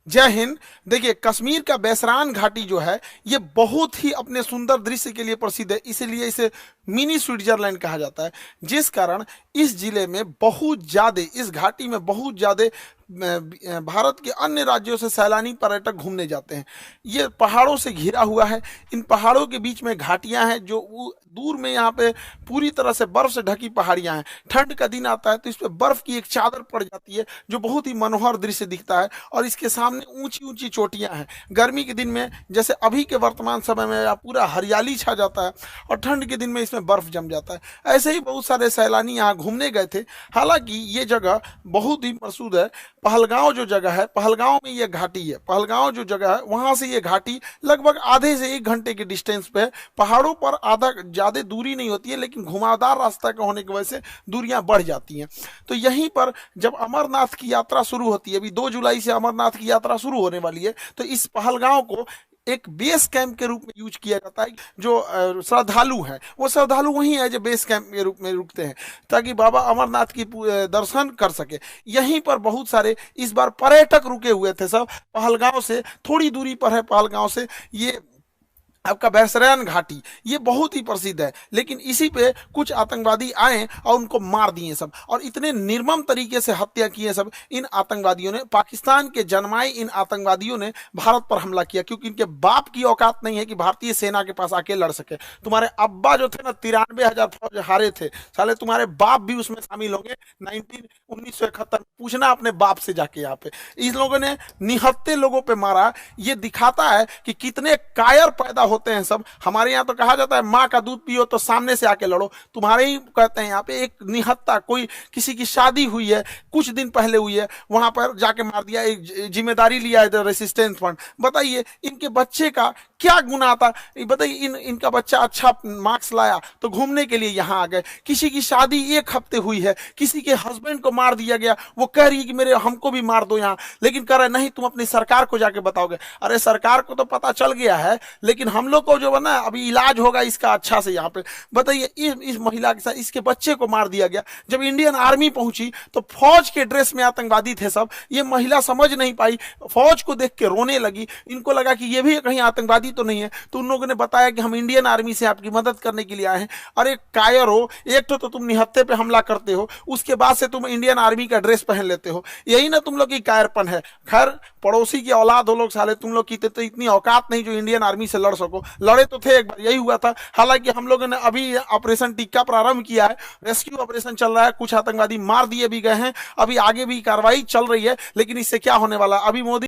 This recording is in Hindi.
जय हिंद। देखिए, कश्मीर का बैसरान घाटी जो है ये बहुत ही अपने सुंदर दृश्य के लिए प्रसिद्ध है, इसीलिए इसे मिनी स्विट्जरलैंड कहा जाता है। जिस कारण इस जिले में बहुत ज़्यादा, इस घाटी में बहुत ज़्यादा भारत के अन्य राज्यों से सैलानी पर्यटक घूमने जाते हैं। ये पहाड़ों से घिरा हुआ है। इन पहाड़ों के बीच में घाटियां हैं जो दूर में यहाँ पे पूरी तरह से बर्फ से ढकी पहाड़ियां हैं। ठंड का दिन आता है तो इस पे बर्फ की एक चादर पड़ जाती है जो बहुत ही मनोहर दृश्य दिखता है, और इसके सामने ऊंची ऊंची चोटियां हैं। गर्मी के दिन में जैसे अभी के वर्तमान समय में पूरा हरियाली छा जाता है, और ठंड के दिन में इसमें बर्फ जम जाता है। ऐसे ही बहुत सारे सैलानी यहाँ घूमने गए थे। हालांकि ये जगह बहुत ही प्रसिद्ध है। पहलगांव जो जगह है, पहलगांव में ये घाटी है। पहलगांव जो जगह है वहां से ये घाटी लगभग आधे से 1 घंटे के डिस्टेंस पे है। पहाड़ों पर आधा ज्यादा दूरी नहीं होती है, लेकिन घुमावदार रास्ता का होने की वजह से दूरियां बढ़ जाती हैं। तो यहीं पर जब अमरनाथ की यात्रा शुरू होती है, अभी 2 जुलाई से अमरनाथ की यात्रा शुरू होने वाली है, तो इस पहलगांव को एक बेस कैंप के रूप में यूज किया जाता है। जो श्रद्धालु हैं वो श्रद्धालु वही है जो बेस कैंप के रूप में रुकते हैं, ताकि बाबा अमरनाथ की दर्शन कर सके। यहीं पर बहुत सारे इस बार पर्यटक रुके हुए थे। सब पहलगांव से थोड़ी दूरी पर है। पहलगांव से ये आपका बैसरैन घाटी ये बहुत ही प्रसिद्ध है, लेकिन इसी पे कुछ आतंकवादी आए और उनको मार दिए सब, और इतने निर्मम तरीके से हत्या किए सब। इन आतंकवादियों ने, पाकिस्तान के जन्माए इन आतंकवादियों ने भारत पर हमला किया, क्योंकि इनके बाप की औकात नहीं है कि भारतीय सेना के पास आके लड़ सके। तुम्हारे अब्बा जो थे ना, 93,000 फौज हारे थे, साले तुम्हारे बाप भी उसमें शामिल होंगे 1971। पूछना अपने बाप से जाके। यहाँ पे इस लोगों ने निहत्ते लोगों पे मारा। ये दिखाता है कि कितने कायर पैदा होते हैं सब। हमारे यहाँ तो कहा जाता है माँ का दूध पियो तो सामने से आके लड़ो। तुम्हारे ही कहते हैं यहाँ पे एक निहत्ता, कोई किसी की शादी हुई है, कुछ दिन पहले हुई है, वहां पर जाके मार दिया। एक जिम्मेदारी लिया है रेसिस्टेंस फंड। बताइए इनके बच्चे का क्या गुनाह था? बताइए, इनका बच्चा अच्छा मार्क्स लाया तो घूमने के लिए यहाँ आ गए। किसी की शादी 1 हफ्ते हुई है, किसी के हस्बैंड को मार दिया गया, वो कह रही है कि मेरे हमको भी मार दो यहाँ, लेकिन कह रहे नहीं तुम अपनी सरकार को जाके बताओगे। अरे सरकार को तो पता चल गया है, लेकिन हम लोग को जो बना अभी इलाज होगा इसका अच्छा से यहाँ पे। बताइए इस महिला के साथ इसके बच्चे को मार दिया गया। जब इंडियन आर्मी पहुंची तो फौज के ड्रेस में आतंकवादी थे सब। ये महिला समझ नहीं पाई, फौज को देख के रोने लगी। इनको लगा कि ये भी कहीं आतंकवादी तो नहीं है, तो उन लोगों ने बताया कि हम इंडियन आर्मी से आपकी मदद करने के लिए आए हैं। अरे कायर हो, एक तो तुम निहत्ते पे हमला करते हो, उसके बाद से तुम इंडियन आर्मी का ड्रेस पहन लेते हो। यही ना तुम लोग की कायरपन है। खैर, पड़ोसी की औलाद हो लोग साले, तुम लोग की तो इतनी औकात नहीं जो इंडियन आर्मी से लड़ सको। लड़े तो थे एक बार, यही हुआ था। हालांकि हम लोगों ने अभी ऑपरेशन टिक्का प्रारंभ किया है, रेस्क्यू ऑपरेशन चल रहा है। कुछ आतंकवादी मार दिए भी गए हैं, अभी आगे भी कार्रवाई चल रही है, लेकिन इससे क्या होने वाला? अभी मोदी